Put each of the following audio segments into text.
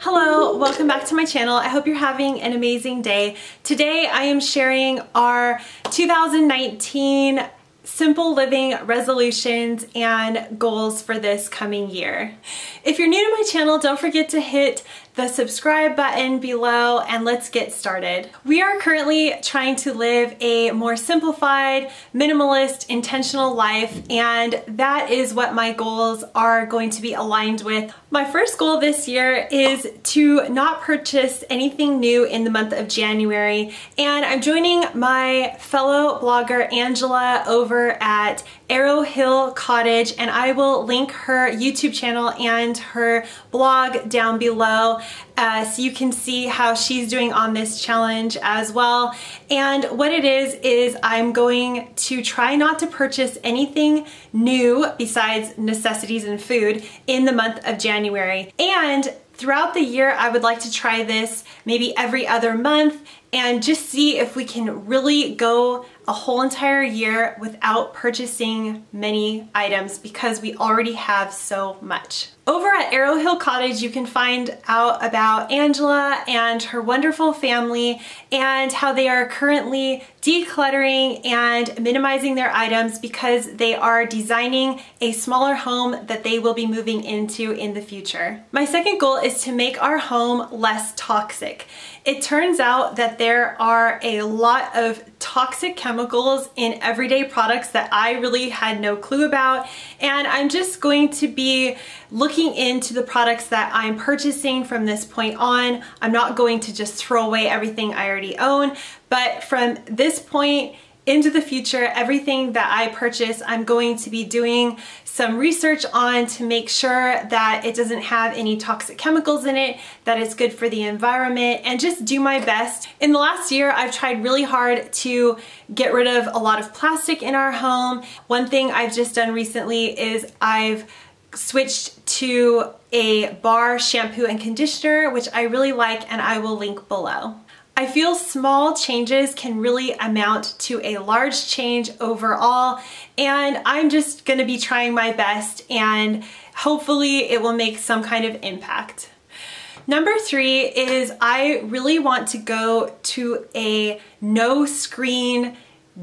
Hello, welcome back to my channel. I hope you're having an amazing day. Today I am sharing our 2019 simple living resolutions and goals for this coming year. If you're new to my channel, don't forget to hit the subscribe button below and let's get started. We are currently trying to live a more simplified, minimalist, intentional life, and that is what my goals are going to be aligned with. My first goal this year is to not purchase anything new in the month of January, and I'm joining my fellow blogger Angela over at Arrow Hill Cottage, and I will link her YouTube channel and her blog down below so you can see how she's doing on this challenge as well. And what it is I'm going to try not to purchase anything new besides necessities and food in the month of January. And throughout the year, I would like to try this maybe every other month and just see if we can really go a whole entire year without purchasing many items because we already have so much. Over at Arrow Hill Cottage, you can find out about Angela and her wonderful family and how they are currently decluttering and minimizing their items because they are designing a smaller home that they will be moving into in the future. My second goal is to make our home less toxic. It turns out that there are a lot of toxic chemicals in everyday products that I really had no clue about, and I'm just going to be looking into the products that I'm purchasing from this point on. I'm not going to just throw away everything I already own, but from this point into the future, everything that I purchase, I'm going to be doing some research on to make sure that it doesn't have any toxic chemicals in it, that it's good for the environment, and just do my best. In the last year, I've tried really hard to get rid of a lot of plastic in our home. One thing I've just done recently is I've switched to a bar shampoo and conditioner, which I really like, and I will link below. I feel small changes can really amount to a large change overall, and I'm just gonna be trying my best and hopefully it will make some kind of impact. Number 3 is I really want to go to a no screen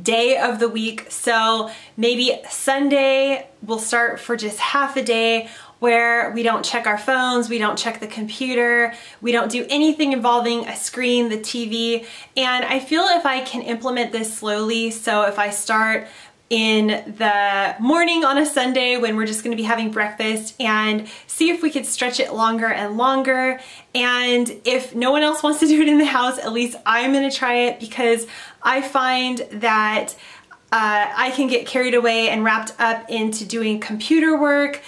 day of the week. So maybe Sunday we'll start for just half a day where we don't check our phones, we don't check the computer, we don't do anything involving a screen, the TV. And I feel if I can implement this slowly, so if I start in the morning on a Sunday when we're just gonna be having breakfast and see if we could stretch it longer and longer. And if no one else wants to do it in the house, at least I'm gonna try it because I find that I can get carried away and wrapped up into doing computer work,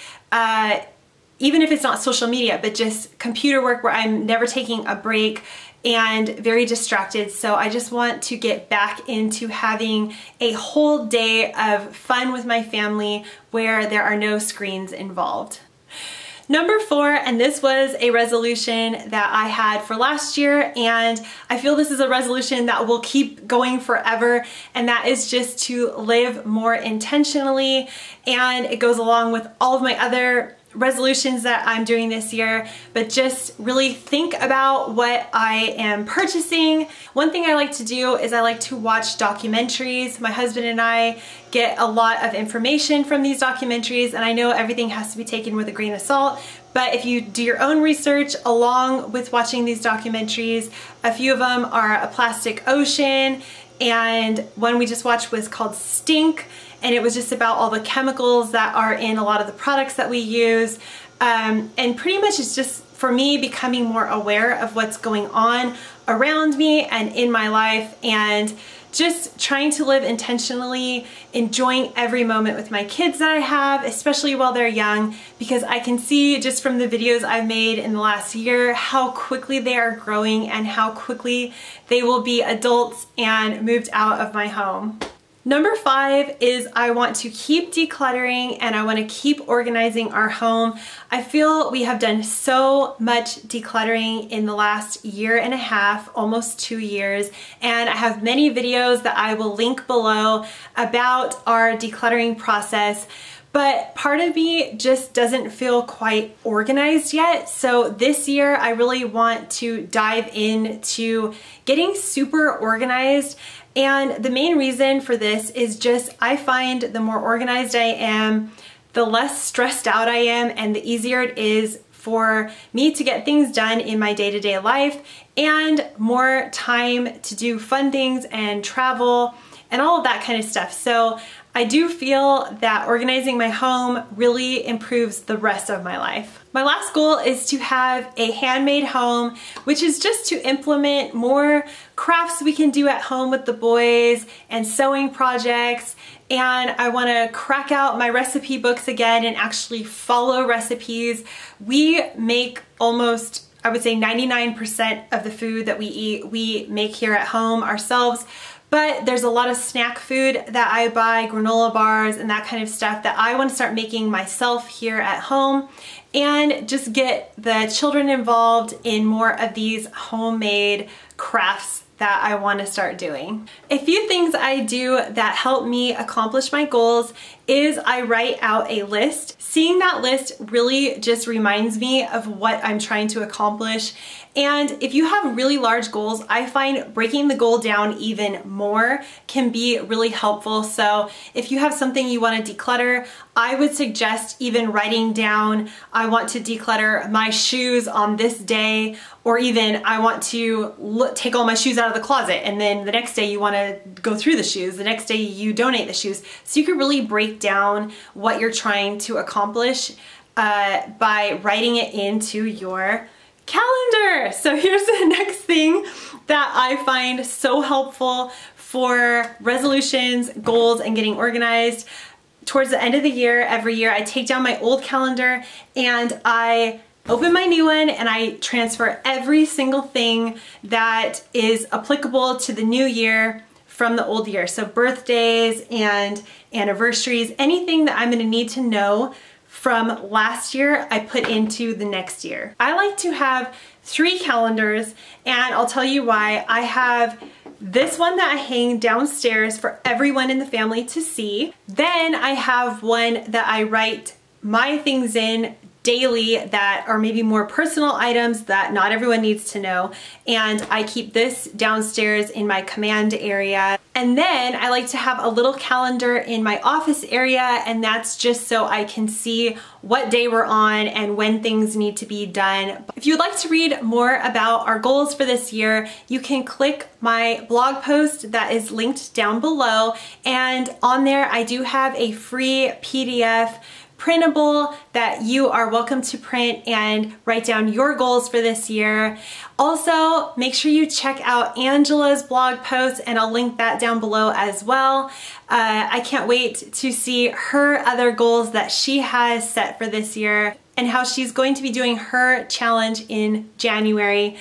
even if it's not social media, but just computer work where I'm never taking a break and very distracted. So I just want to get back into having a whole day of fun with my family where there are no screens involved. Number 4, and this was a resolution that I had for last year, and I feel this is a resolution that will keep going forever, and that is just to live more intentionally, and it goes along with all of my other resolutions that I'm doing this year, but just really think about what I am purchasing. One thing I like to do is I like to watch documentaries. My husband and I get a lot of information from these documentaries, and I know everything has to be taken with a grain of salt, but if you do your own research along with watching these documentaries, a few of them are A Plastic Ocean, and one we just watched was called Stink, and it was just about all the chemicals that are in a lot of the products that we use. And pretty much it's just, for me, becoming more aware of what's going on around me and in my life, and just trying to live intentionally, enjoying every moment with my kids that I have, especially while they're young, because I can see just from the videos I've made in the last year how quickly they are growing and how quickly they will be adults and moved out of my home. Number 5 is I want to keep decluttering and I want to keep organizing our home. I feel we have done so much decluttering in the last year and a half, almost 2 years, and I have many videos that I will link below about our decluttering process. but part of me just doesn't feel quite organized yet. So this year I really want to dive into getting super organized. And the main reason for this is just I find the more organized I am, the less stressed out I am, and the easier it is for me to get things done in my day-to-day life, and more time to do fun things and travel and all of that kind of stuff. So I do feel that organizing my home really improves the rest of my life. My last goal is to have a handmade home, which is just to implement more crafts we can do at home with the boys and sewing projects. And I want to crack out my recipe books again and actually follow recipes. We make almost, I would say 99% of the food that we eat, we make here at home ourselves. But there's a lot of snack food that I buy, granola bars and that kind of stuff, that I want to start making myself here at home and just get the children involved in more of these homemade crafts that I want to start doing. A few things I do that help me accomplish my goals is I write out a list. Seeing that list really just reminds me of what I'm trying to accomplish. And if you have really large goals, I find breaking the goal down even more can be really helpful. So if you have something you want to declutter, I would suggest even writing down, I want to declutter my shoes on this day, or even I want to take all my shoes out of the closet, and then the next day you want to go through the shoes, the next day you donate the shoes. So you can really break down what you're trying to accomplish by writing it into your calendar. So here's the next thing that I find so helpful for resolutions, goals, and getting organized. Towards the end of the year, every year, I take down my old calendar and I open my new one and I transfer every single thing that is applicable to the new year from the old year. So birthdays and anniversaries, anything that I'm gonna need to know from last year, I put into the next year. I like to have 3 calendars, and I'll tell you why. I have this one that I hang downstairs for everyone in the family to see. Then I have one that I write my things in daily that are maybe more personal items that not everyone needs to know. And I keep this downstairs in my command area. And then I like to have a little calendar in my office area, and that's just so I can see what day we're on and when things need to be done. If you'd like to read more about our goals for this year, you can click my blog post that is linked down below. And on there, I do have a free PDF printable that you are welcome to print and write down your goals for this year. Also, make sure you check out Angela's blog post, and I'll link that down below as well. I can't wait to see her other goals that she has set for this year and how she's going to be doing her challenge in January.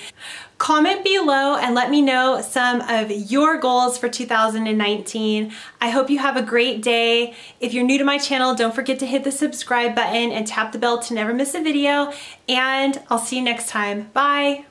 Comment below and let me know some of your goals for 2019. I hope you have a great day. If you're new to my channel, don't forget to hit the subscribe button and tap the bell to never miss a video. And I'll see you next time. Bye.